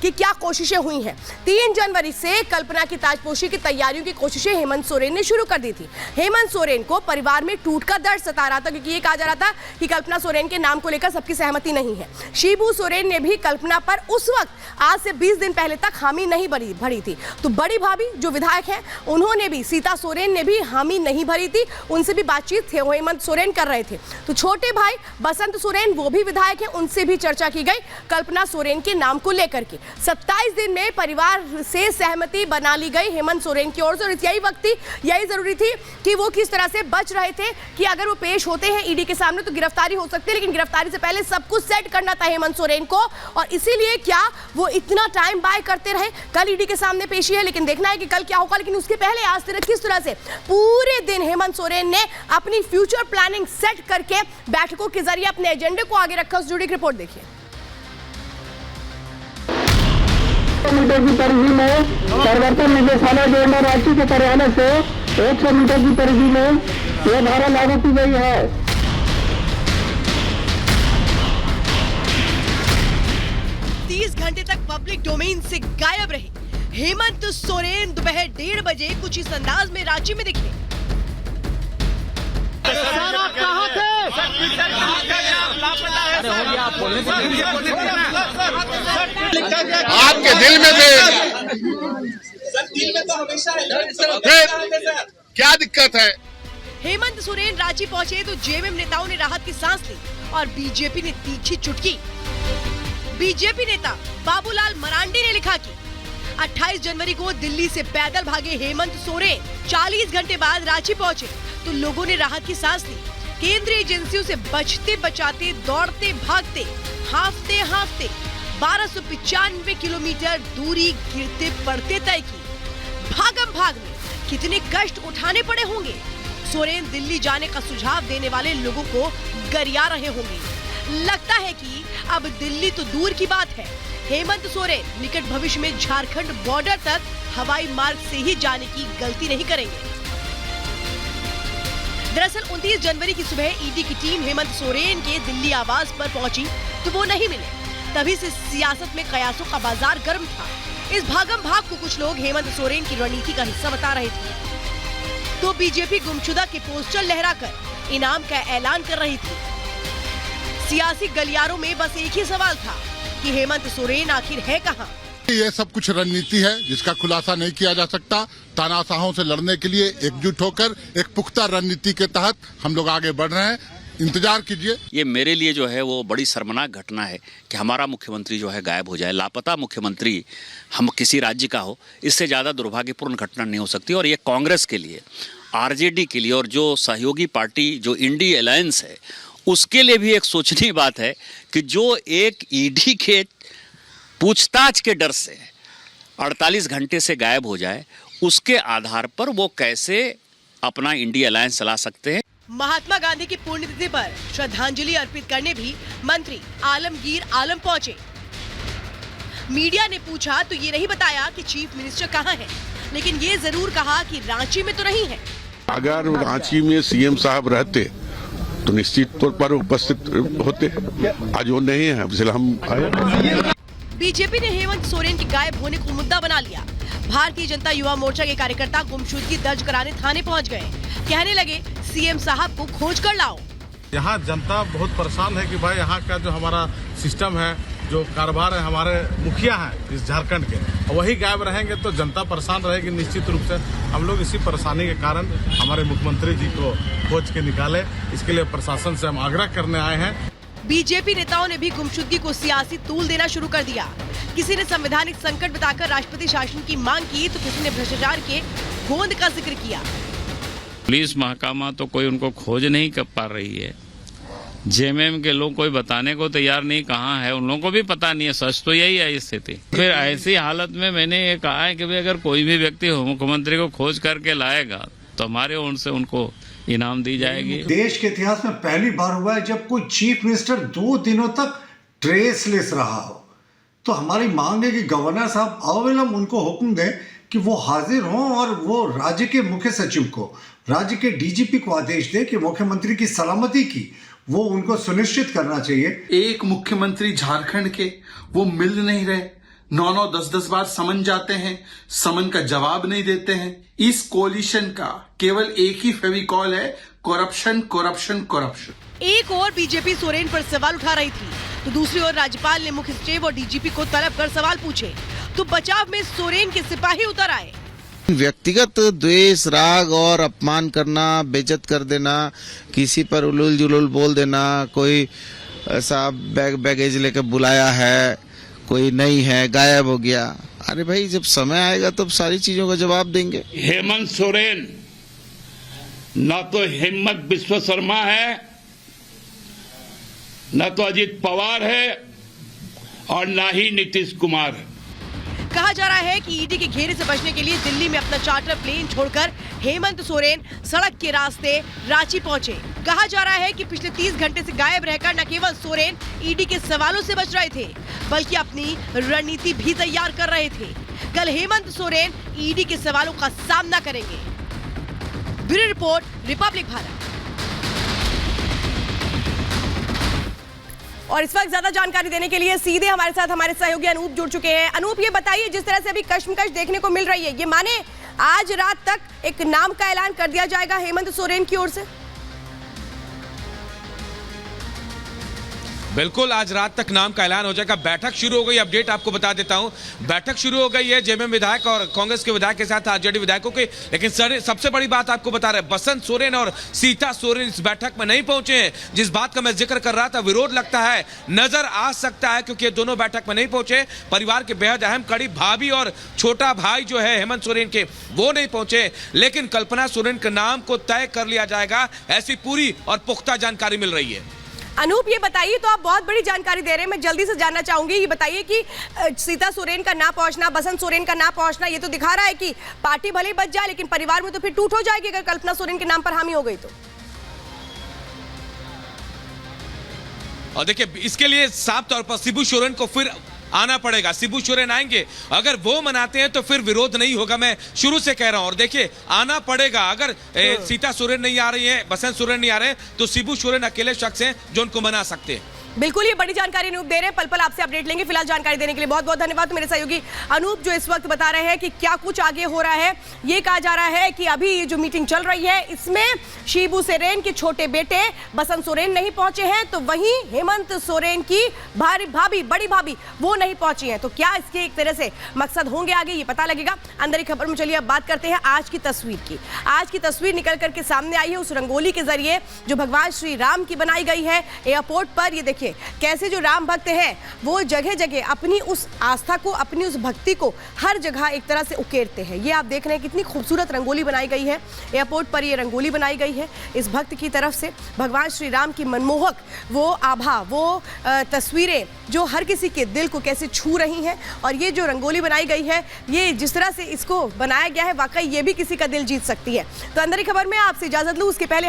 कि क्या कोशिशें हुई हैं। 3 जनवरी से कल्पना की ताजपोशी की तैयारियों की कोशिशें हेमंत सोरेन ने शुरू कर दी थी। हेमंत सोरेन को परिवार में टूट का दर्द सता रहा था, क्योंकि ये कहा जा रहा था कि कल्पना सोरेन के नाम को लेकर सबकी सहमति नहीं है। शिबू सोरेन ने भी कल्पना पर उस वक्त आज से 20 दिन पहले तक हामी नहीं भरी थी। तो बड़ी भाभी जो विधायक हैं, उन्होंने भी, सीता सोरेन ने भी हामी नहीं भरी थी, उनसे भी बातचीत थे, हेमंत सोरेन कर रहे थे। तो छोटे भाई बसंत सोरेन, वो भी विधायक हैं, उनसे भी चर्चा की गई कल्पना सोरेन के नाम को लेकर के। 27 दिन में परिवार से सहमति बना ली गई हेमंत सोरेन की ओर से। और यही वक्त थी, यही जरूरी थी कि वो किस तरह से बच रहे थे कि अगर वो पेश होते हैं ईडी के सामने तो गिरफ्तारी हो सकती है, लेकिन गिरफ्तारी से पहले सब कुछ सेट करना था हेमंत सोरेन को। और इसीलिए क्या वो इतना टाइम बाय करते रहे। कल ईडी के सामने पेशी है, लेकिन देखना है कि कल क्या होगा। लेकिन उसके पहले आज तक किस तरह से पूरे दिन हेमंत सोरेन ने अपनी फ्यूचर प्लानिंग सेट करके बैठकों के जरिए अपने एजेंडे को आगे रखा, उस जुड़ी रिपोर्ट देखिए। मीटर की परिधि में प्रवर्तन निदेशालय जोड़ना रांची के परिहाने से 100 मीटर की परिधि में यह धारा लागू की गई है। 30 घंटे तक पब्लिक डोमेन से गायब रहे हेमंत सोरेन दोपहर 1:30 बजे कुछ इस अंदाज में रांची में दिखे। सर आप कहाँ थे? आपके दिल में थे, फिर क्या दिक्कत है? हेमंत सोरेन रांची पहुंचे तो जेएमएम नेताओं ने राहत की सांस ली और बीजेपी ने तीखी चुटकी। बीजेपी नेता बाबूलाल मरांडी ने लिखा कि 28 जनवरी को दिल्ली से पैदल भागे हेमंत सोरेन 40 घंटे बाद रांची पहुंचे तो लोगों ने राहत की सांस ली। केंद्रीय एजेंसियों से बचते बचाते, दौड़ते भागते, हांफते हांफते 1295 किलोमीटर दूरी गिरते पड़ते तय की। भागम भाग में कितने कष्ट उठाने पड़े होंगे। सोरेन दिल्ली जाने का सुझाव देने वाले लोगों को गरिया रहे होंगे। लगता है कि अब दिल्ली तो दूर की बात है, हेमंत सोरेन निकट भविष्य में झारखंड बॉर्डर तक हवाई मार्ग से ही जाने की गलती नहीं करेंगे। दरअसल 29 जनवरी की सुबह ईडी की टीम हेमंत सोरेन के दिल्ली आवास पर पहुंची तो वो नहीं मिले। तभी से सियासत में कयासों का बाजार गर्म था। इस भागम भाग को कुछ लोग हेमंत सोरेन की रणनीति का हिस्सा बता रहे थे तो बीजेपी गुमशुदा के पोस्टर लहराकर इनाम का ऐलान कर रही थी। सियासी गलियारों में बस एक ही सवाल था कि हेमंत सोरेन आखिर है कहां? ये सब कुछ रणनीति है जिसका खुलासा नहीं किया जा सकता। तानाशाहों से लड़ने के लिए एकजुट होकर एक पुख्ता रणनीति के तहत हम लोग आगे बढ़ रहे हैं। इंतजार कीजिए। ये मेरे लिए जो है वो बड़ी शर्मनाक घटना है कि हमारा मुख्यमंत्री जो है गायब हो जाए। लापता मुख्यमंत्री हम किसी राज्य का हो, इससे ज़्यादा दुर्भाग्यपूर्ण घटना नहीं हो सकती। और ये कांग्रेस के लिए, आरजेडी के लिए और जो सहयोगी पार्टी जो इंडी अलायंस है उसके लिए भी एक सोचनीय बात है कि जो एक ईडी के पूछताछ के डर से 48 घंटे से गायब हो जाए, उसके आधार पर वो कैसे अपना इंडी अलायंस चला सकते हैं। महात्मा गांधी की पुण्यतिथि पर श्रद्धांजलि अर्पित करने भी मंत्री आलमगीर आलम पहुंचे। मीडिया ने पूछा तो ये नहीं बताया कि चीफ मिनिस्टर कहां है, लेकिन ये जरूर कहा कि रांची में तो नहीं है। अगर रांची में सीएम साहब रहते तो निश्चित तौर पर उपस्थित होते। आज वो नहीं है, इसलिए हम आए। बीजेपी ने हेमंत सोरेन के गायब होने को मुद्दा बना लिया। भारतीय जनता युवा मोर्चा के कार्यकर्ता गुमशुदगी दर्ज कराने थाने पहुंच गए। कहने लगे सीएम साहब को खोज कर लाओ। यहाँ जनता बहुत परेशान है कि भाई यहाँ का जो हमारा सिस्टम है, जो कारोबार है, हमारे मुखिया हैं इस झारखंड के, वही गायब रहेंगे तो जनता परेशान रहेगी निश्चित रूप से। हम लोग इसी परेशानी के कारण हमारे मुख्यमंत्री जी को खोज के निकाले, इसके लिए प्रशासन से हम आग्रह करने आए हैं। बीजेपी नेताओं ने भी गुमशुदगी को सियासी तूल देना शुरू कर दिया। किसी ने संवैधानिक संकट बताकर राष्ट्रपति शासन की मांग की तो किसी ने भ्रष्टाचार के गोंद का जिक्र किया। पुलिस महकमा तो कोई उनको खोज नहीं कर पा रही है। जेएमएम के लोग कोई बताने को तैयार नहीं कहाँ है, उन लोगों को भी पता नहीं है। सच तो यही है स्थिति। फिर ऐसी हालत में मैंने ये कहा है कि भाई अगर कोई भी व्यक्ति मुख्यमंत्री को खोज करके लाएगा तो हमारे ओर से उनको इनाम दी जाएगी। देश के इतिहास में पहली बार हुआ है जब कोई चीफ मिनिस्टर 2 दिनों तक ट्रेसलेस रहा हो। तो हमारी मांग है कि गवर्नर साहब अविलंब उनको हुक्म दें कि वो हाजिर हों और वो राज्य के मुख्य सचिव को, राज्य के डीजीपी को आदेश दें कि मुख्यमंत्री की सलामती की वो उनको सुनिश्चित करना चाहिए। एक मुख्यमंत्री झारखंड के वो मिल नहीं रहे, 9-9, 10-10 बार समन जाते हैं, समन का जवाब नहीं देते हैं। इस कोलिशन का केवल एक ही फेविकॉल है, करप्शन करप्शन करप्शन। एक और बीजेपी सोरेन पर सवाल उठा रही थी तो दूसरी ओर राज्यपाल ने मुख्य सचिव और डीजीपी को तलब कर सवाल पूछे तो बचाव में सोरेन के सिपाही उतर आए। व्यक्तिगत द्वेष, राग और अपमान करना, बेइज्जत कर देना, किसी पर उलूल जुलूल बोल देना, कोई ऐसा बैगेज लेकर बुलाया है, कोई नहीं है, गायब हो गया। अरे भाई, जब समय आएगा तब सारी चीजों का जवाब देंगे। हेमंत सोरेन न तो हिम्मत विश्व शर्मा है, न तो अजीत पवार है और न ही नीतीश कुमार है। कहा जा रहा है कि ईडी के घेरे से बचने के लिए दिल्ली में अपना चार्टर प्लेन छोड़कर हेमंत सोरेन सड़क के रास्ते रांची पहुंचे। कहा जा रहा है कि पिछले 30 घंटे से गायब रहकर न केवल सोरेन ईडी के सवालों से बच रहे थे बल्कि अपनी रणनीति भी तैयार कर रहे थे। कल हेमंत सोरेन ईडी के सवालों का सामना करेंगे। Bureau report, Republic Bharat. और इस वक्त ज्यादा जानकारी देने के लिए सीधे हमारे साथ हमारे सहयोगी अनूप जुड़ चुके हैं। अनूप, ये बताइए, जिस तरह से अभी कश्मकश देखने को मिल रही है, ये माने आज रात तक एक नाम का ऐलान कर दिया जाएगा हेमंत सोरेन की ओर से? बिल्कुल, आज रात तक नाम का ऐलान हो जाएगा। बैठक शुरू हो गई, अपडेट आपको बता देता हूं। बैठक शुरू हो गई है जेएमएम विधायक और कांग्रेस के विधायक के साथ आरजेडी विधायकों के। लेकिन सबसे बड़ी बात आपको बता रहे, बसंत सोरेन और सीता सोरेन इस बैठक में नहीं पहुंचे हैं। जिस बात का मैं जिक्र कर रहा था, विरोध लगता है, नजर आ सकता है, क्योंकि दोनों बैठक में नहीं पहुंचे। परिवार के बेहद अहम कड़ी भाभी और छोटा भाई जो है हेमंत सोरेन के, वो नहीं पहुंचे। लेकिन कल्पना सोरेन के नाम को तय कर लिया जाएगा, ऐसी पूरी और पुख्ता जानकारी मिल रही है। अनूप, ये बताइए, तो आप बहुत बड़ी जानकारी दे रहे हैं, मैं जल्दी से जानना चाहूंगी, ये बताइए कि सीता सोरेन का ना पहुंचना, बसंत सोरेन का ना पहुंचना, ये तो दिखा रहा है कि पार्टी भले ही बच जाए लेकिन परिवार में तो फिर टूट हो जाएगी अगर कल्पना सोरेन के नाम पर हामी हो गई तो। और देखिए, इसके लिए साफ तौर पर शिबू सोरेन को फिर आना पड़ेगा। शिबू सोरेन आएंगे, अगर वो मनाते हैं तो फिर विरोध नहीं होगा, मैं शुरू से कह रहा हूं। और देखिए, आना पड़ेगा। अगर सीता सोरेन नहीं आ रही है, बसंत सोरेन नहीं आ रहे, तो शिबू सोरेन अकेले शख्स हैं जो उनको मना सकते हैं। बिल्कुल, ये बड़ी जानकारी अनूप दे रहे हैं। पल पल आपसे अपडेट लेंगे। फिलहाल जानकारी देने के लिए बहुत बहुत धन्यवाद मेरे सहयोगी अनूप, जो इस वक्त बता रहे हैं कि क्या कुछ आगे हो रहा है। ये कहा जा रहा है कि अभी ये जो मीटिंग चल रही है, इसमें शिबू सोरेन के छोटे बेटे बसंत सोरेन नहीं पहुंचे हैं, तो वहीं हेमंत सोरेन की भाभी, बड़ी भाभी, वो नहीं पहुंची हैं। तो क्या इसके एक तरह से मकसद होंगे आगे, ये पता लगेगा। अंदर की खबर में चलिए अब बात करते हैं आज की तस्वीर की। आज की तस्वीर निकल करके सामने आई है उस रंगोली के जरिए जो भगवान श्री राम की बनाई गई है एयरपोर्ट पर। ये देखिए कैसे जो राम भक्त हैं वो जगह जगह अपनी उस आस्था को, अपनी उस भक्ति को हर जगह एक तरह से उकेरते हैं। ये आप देख रहे हैं कितनी खूबसूरत रंगोली बनाई गई है एयरपोर्ट पर। ये रंगोली बनाई गई है इस भक्त की तरफ से। भगवान श्री राम की मनमोहक वो आभा, वो तस्वीरें जो हर किसी के दिल को कैसे छू रही हैं। और ये जो रंगोली बनाई गई है, ये जिस तरह से इसको बनाया गया है, वाकई ये भी किसी का दिल जीत सकती है। तो अंदर की खबर में आपसे इजाजत लूं, उसके पहले